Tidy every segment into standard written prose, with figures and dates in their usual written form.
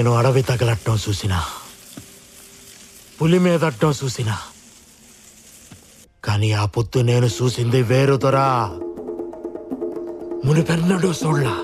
నేను అడవి తగలట్టం చూసినా, పులి మీదట్టం చూసినా, కానీ ఆ పొత్తు నేను చూసింది వేరు దొరా. మునిపెన్నడూ చూడలా.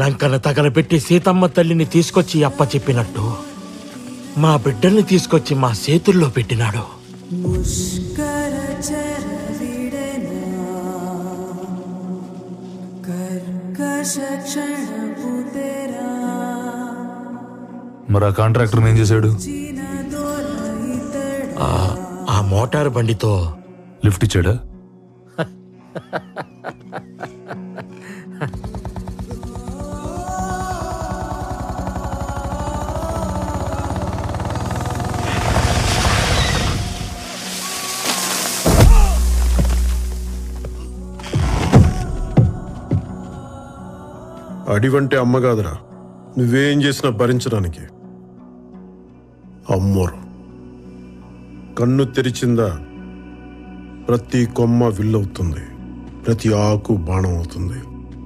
లంకను తగలబెట్టి సీతమ్మ తల్లిని తీసుకొచ్చి అప్ప చెప్పినట్టు మా బిడ్డల్ని తీసుకొచ్చి మా చేతుల్లో పెట్టినాడు. మరి ఆ కాంట్రాక్టర్ ఏం చేశాడు? ఆ మోటార్ బండితో లిఫ్ట్ ఇచ్చాడా? అడివంటే అమ్మ కాదురా, నువ్వేం చేసినా భరించడానికి. అమ్మోరు కన్ను తెరిచిందా ప్రతి కొమ్మ విల్లవుతుంది, ప్రతి ఆకు బాణం అవుతుంది,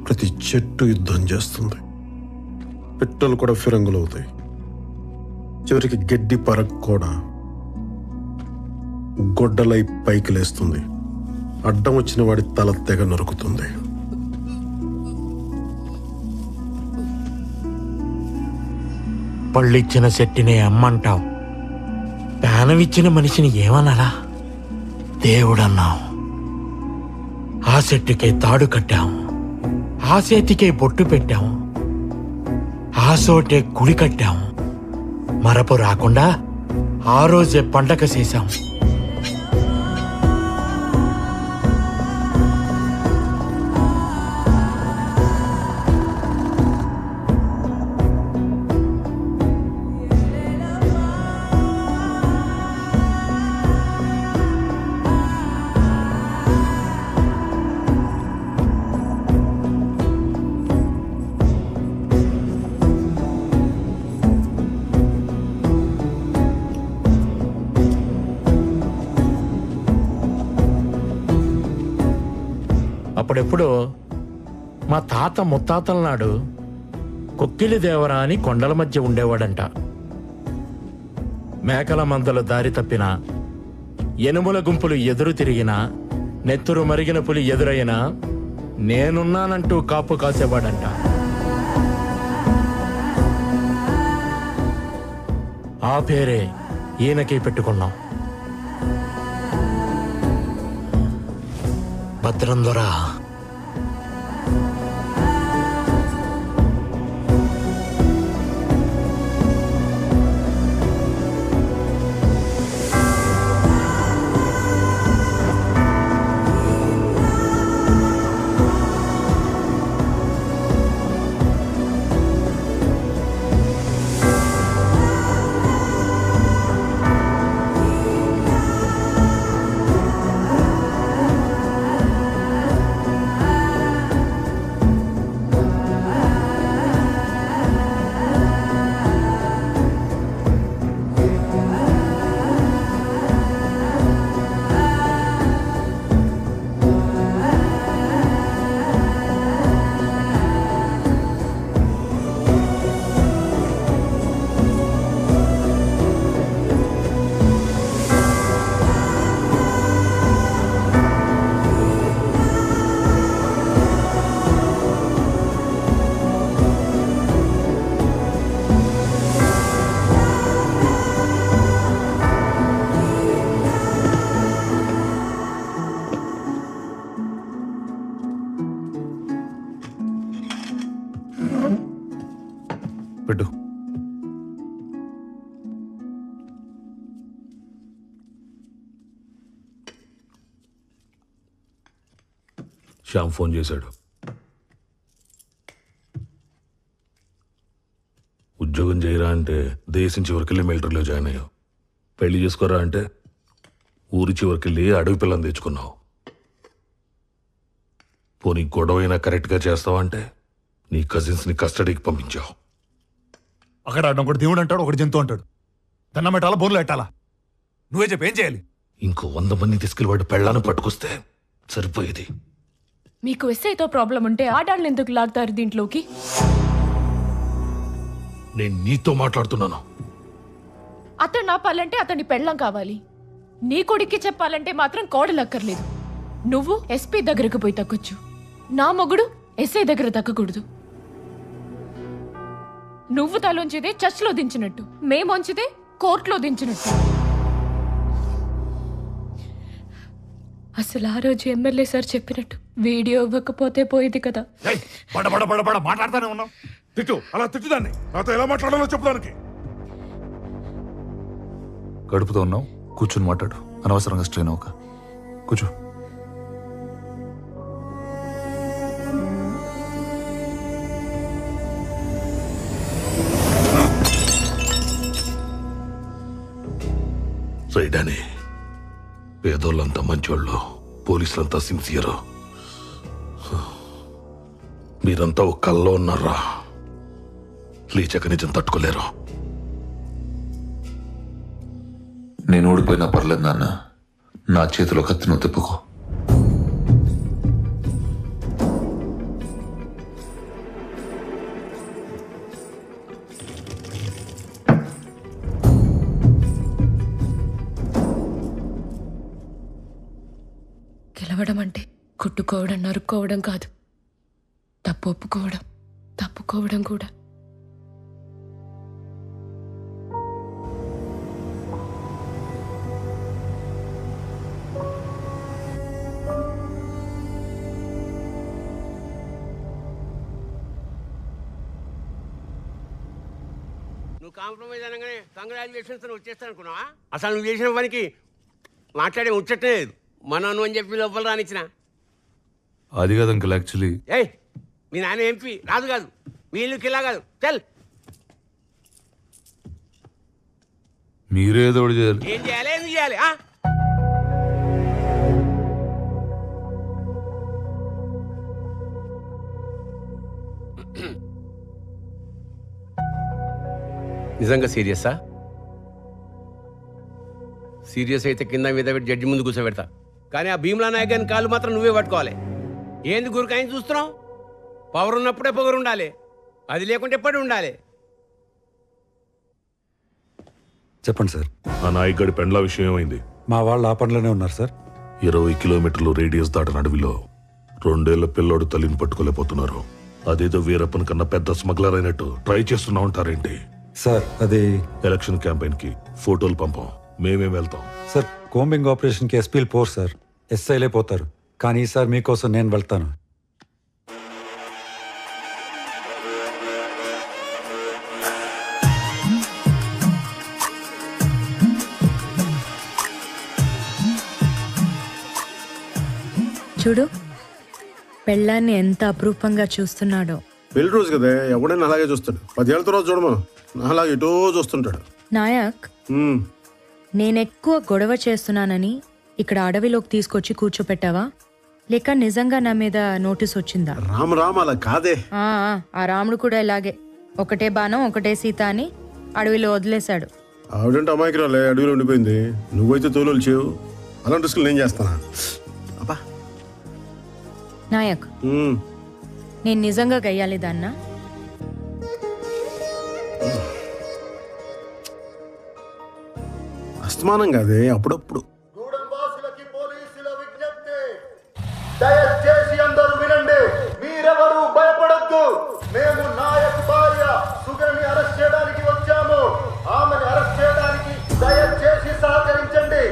ప్రతి చెట్టు యుద్ధం చేస్తుంది, పిట్టలు కూడా ఫిరంగులవుతాయి, చివరికి గడ్డి పరకు కూడా గొడ్డలై పైకి లేస్తుంది, అడ్డం వచ్చిన వాడి తల తెగ నరుకుతుంది. పళ్ళిచ్చిన చెట్టునే అమ్మంటాం, ప్రాణమిచ్చిన మనిషిని ఏమనాలా? దేవుడన్నాం. ఆ చెట్టుకే తాడు కట్టాం, ఆ చేతికే బొట్టు పెట్టాం, ఆ చోటే గుడి కట్టాం. మరపు రాకుండా ఆ రోజే పండగ చేశాం. అప్పుడెప్పుడు మా తాత ముత్తాతల నాడు కొక్కిలి దేవరా అని కొండల మధ్య ఉండేవాడంట. మేకల మందలు దారి తప్పినా, ఎనుముల గుంపులు ఎదురు తిరిగినా, నెత్తురు మరిగిన పులి ఎదురైనా నేనున్నానంటూ కాపు కాసేవాడంట. ఆ పేరే ఈయనకి పెట్టుకున్నాం. భద్రం దొరా. పెట్టు. శ్యామ్ ఫోన్ చేశాడు. ఉద్యోగం చేయరా అంటే దేశం చివరికెళ్ళి మిలిటరీలో జాయిన్ అయ్యావు. పెళ్లి చేసుకోరా అంటే ఊరి చివరికెళ్ళి అడవి పిల్లని తెచ్చుకున్నావు. పోనీ గొడవైనా కరెక్ట్గా చేస్తావా అంటే నీ కజిన్స్ని కస్టడీకి పంపించావు. అక్కడ ఒకటి దేవుడు అంటాడు, ఒకటి జంతువు అంటాడు. దండం పెట్టాలా, బోన్లు పెట్టాలా? నువ్వే చెప్పి ఏం చేయాలి? ఇంకో 100 మంది తీసుకెళ్ళి వాడు పెళ్ళాన్ని పట్టుకొస్తే సరిపోయేది. మీకు ఎస్ఐతో ప్రాబ్లం ఉంటే ఆడాళ్ళని ఎందుకు లాగుతారు దీంట్లోకి? నేను నీతో మాట్లాడుతున్నాను. అతను ఆపాలంటే అతని పెళ్ళం కావాలి. నీ కొడుక్కి చెప్పాలంటే మాత్రం కోడలక్కర్లేదు. నువ్వు ఎస్పీ దగ్గరకు పోయి తగ్గొచ్చు, నా మొగుడు ఎస్ఐ దగ్గర తగ్గకూడదు. నువ్వు తలోంచిదే చర్చ్లో దించినట్టు, మేమొంచితే కోర్టులో దించినట్టు. అసలు ఆ రోజు ఎమ్మెల్యే సార్ చెప్పినట్టు వీడియో ఇవ్వకపోతే పోయేది కదా. మాట్లాడుతూనే ఉన్నావు. తిట్టు, అలా తిట్టుదాన్ని. నాతో ఎలా మాట్లాడాలో చెప్పడానికి. గడుపుతో ఉన్నావు, కూర్చుని మాట్లాడు. అనవసరంగా స్ట్రెయిన్ అవ్వక. కూర్చో. రైడాని పేదోళ్ళంతా మంచోళ్ళు, పోలీసులంతా సిన్సియర్. మీరంతా ఒక కల్లో ఉన్నారా? లేచక నిజం తట్టుకోలేరు. నేను ఓడిపోయినా పర్లేదు నాన్న, నా చేతిలో కత్తిను తిప్పుకో. గెలవడం అంటే కొట్టుకోవడం, నరుక్కోవడం కాదు. తప్పు ఒప్పుకోవడం, తప్పుకోవడం కూడా. నువ్వు కాంప్రమైజ్ అనగానే కంగ్రాచులేషన్స్ వచ్చేస్తాను అనుకున్నావా? అసలు నువ్వు చేసిన పనికి మాట్లాడే ముచ్చటే లేదు. మనను అని చెప్పి లోపల రానిచ్చిన. అది కాదు అంకుల్, యాక్చువల్లీ ఏయ్, మీ నాన్న ఎంపీ రాదు కాదు, మీ ఇల్లు కిలా కాదు. చల్, మీరేదో ఒకటి చేయాలి. ఏం చేయాలి, ఎందుకు చేయాలి? నిజంగా సీరియసా? సీరియస్ అయితే కింద మీద పెట్టి జడ్జి ముందు కూర్చోబెడతా. కానీ ఆ భీమ్లా నాయక్ గారిని కాళ్ళు మాత్రం నువ్వే పట్టుకోవాలి. ఏంది గురికాయని చూస్తున్నావు? పవర్ ఉన్నప్పుడే పొగరు ఉండాలి, అది లేకుంటే ఎప్పుడు ఉండాలి. చెప్పండి సార్. ఆ నాయకుడి పెండ్ల విషయం ఏమైంది? మా వాళ్ళు ఆ పనిలోనే ఉన్నారు సార్. 20 కిలోమీటర్లు రేడియస్ దాటిన అడవిలో 2 ఏళ్ల పిల్లోడు తల్లిని పట్టుకోలేకపోతున్నారు. అదేదో వీరప్పన్ కన్నా పెద్ద స్మగ్లర్ అయినట్టు ట్రై చేస్తున్నా ఉంటారేంటి? సార్ అది ఎలక్షన్ క్యాంపెయిన్ కి ఫోటోలు పంపం, మేమేం వెళ్తాం. సార్ కోంబింగ్ ఆపరేషన్ కి ఎస్పీలు పోరు సార్, ఎస్ఐలే పోతారు. కానీ ఈసారి మీకోసం నేను వెళ్తాను. చూడు, పెళ్ళాన్ని ఎంత అపురూపంగా చూస్తున్నాడో. పెళ్లి రోజు కదా, ఎవడైనా అలాగే చూస్తాడు. 10 ఏళ్ళ తర్వాత చూడమా, అలాగే ఎటో చూస్తుంటాడు. నాయక్, నేనెక్కువ గొడవ చేస్తున్నానని ఇక్కడ అడవిలోకి తీసుకొచ్చి కూర్చోపెట్టావా, లేక నిజంగా నా మీద నోటీస్ వచ్చిందా? రామ్ అలా కాదే. ఆ రాముడు కూడా ఇలాగే, ఒకటే బాణం ఒకటే సీత అని అడవిలో వదిలేశాడు. ఆవిడంటే అమాయకురాలే, అడవిలో ఉండిపోయింది. నువ్వైతే తోలు చేయవు. అలాంటి రిస్కులు నేను చేస్తానా? అబ్బా నాయక్, నేను నిజంగా గయ్యాలి దాన్నా? అస్తమానం కాదే, అప్పుడప్పుడు. దయచేసి అందరూ వినండి, మీరెవరూ భయపడొద్దు. మేము నాయక్ భార్య సుగని అరెస్ట్ చేయడానికి వచ్చాము. ఆమెను అరెస్ట్ చేయడానికి దయచేసి సహకరించండి.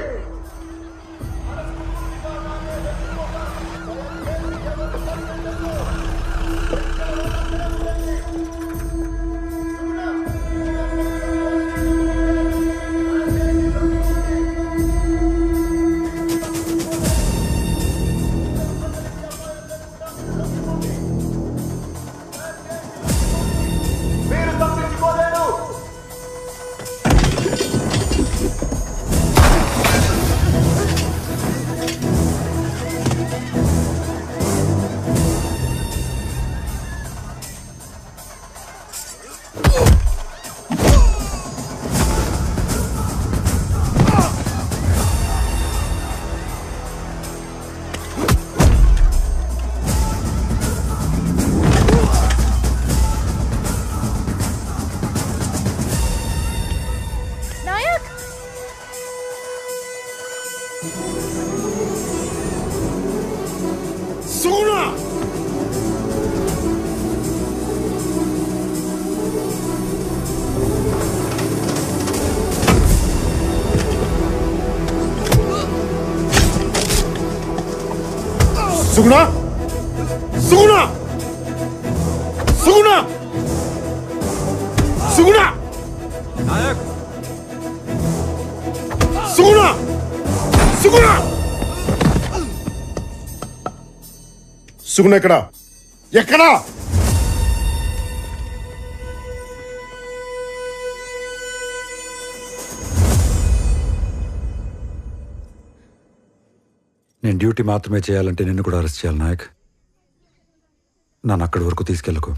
సుగుణ సుగుణ సుగుణ సుగుణ సుగుణ సుగుణ సుగుణ ఎక్కడా ఎక్కడా? నేను డ్యూటీ మాత్రమే చేయాలంటే నిన్ను కూడా అరెస్ట్ చేయాలి నాయక్. నన్ను అక్కడి వరకు తీసుకెళ్ళకు.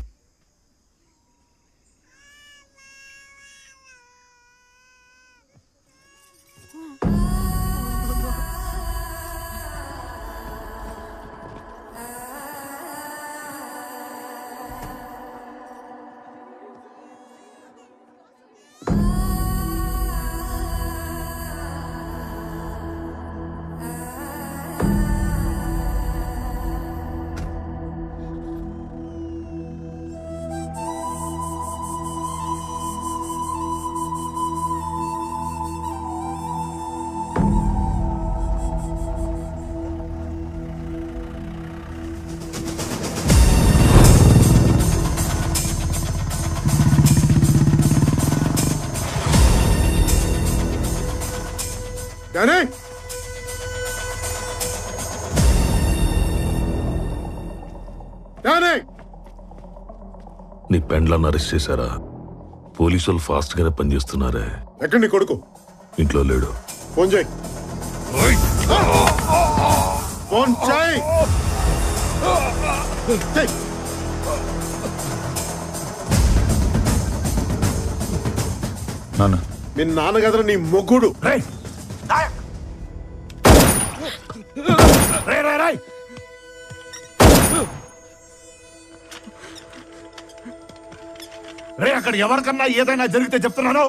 డానీ డానీ నీ పెండ్లను అరెస్ట్ చేశారా? పోలీసులు ఫాస్ట్ గానే పనిచేస్తున్నారే. ఎక్కడ నీ కొడుకు? ఇంట్లో లేడు. ఫోన్ చేయి. ఫోన్ చేయి. నాన్న మీ నాన్న కదరా నీ మొగ్గుడు. రే అక్కడ ఎవరికన్నా ఏదైనా జరిగితే చెప్తున్నాను,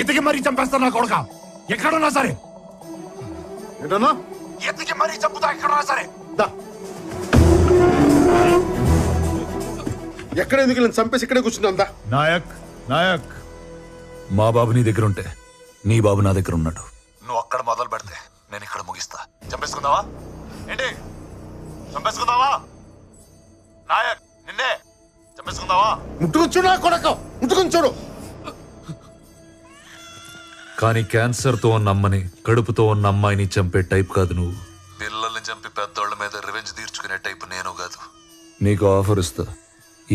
ఇతకి మరీ చంపేస్తా నా కొడుక. ఎక్కడున్నా సరే. ఏంటన్నా? ఎత్తికి మరీ చంపుతా ఎక్కడున్నా సరే. ఎక్కడ ఎందుకు నేను చంపేసి ఇక్కడే కూర్చున్నా? నాయక్ నాయక్, మా బాబు నీ దగ్గర ఉంటే నీ బాబు నా దగ్గర ఉన్నాడు. నువ్వు అక్కడ మొదలు పెడితే నేను ఇక్కడ ముగిస్తా. చంపేసుకుందావా ఏంటి? చంపేసుకుందావా నాయక్? నిన్నే చంపేసుకుందావా? ముట్టుకుని చూడు నా కొడక, ముట్టుకుని చూడు. కానీ క్యాన్సర్తో ఉన్న అమ్మని, కడుపుతో ఉన్న అమ్మాయిని చంపే టైప్ కాదు నువ్వు. పిల్లల్ని చంపి పెద్దోళ్ళ మీద రివెంజ్ తీర్చుకునే టైప్ నేను కాదు. నీకు ఆఫర్ ఇస్తా.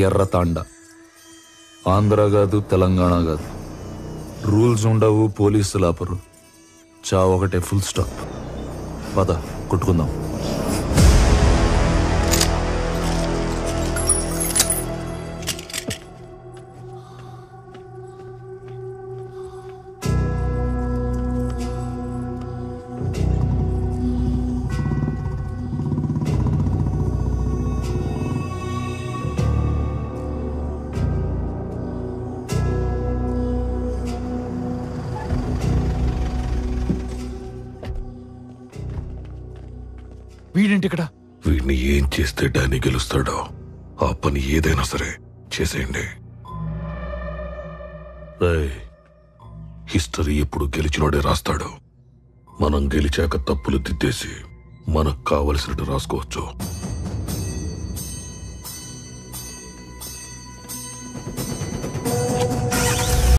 ఎర్ర తాండా. ఆంధ్ర కాదు, తెలంగాణ కాదు. రూల్స్ ఉండవు, పోలీసులు ఆపరు. చావు ఒకటే, ఫుల్ స్టాప్. పద కొట్టుకుందాం. వీడింటి ఇక్కడ. వీడిని ఏం చేస్తే డానీ గెలుస్తాడో ఆ పని ఏదైనా సరే చేసేయండి. హిస్టరీ ఎప్పుడు గెలిచినోడే రాస్తాడు. మనం గెలిచాక తప్పులు దిద్దేసి మనకు కావలసినట్టు రాసుకోవచ్చు.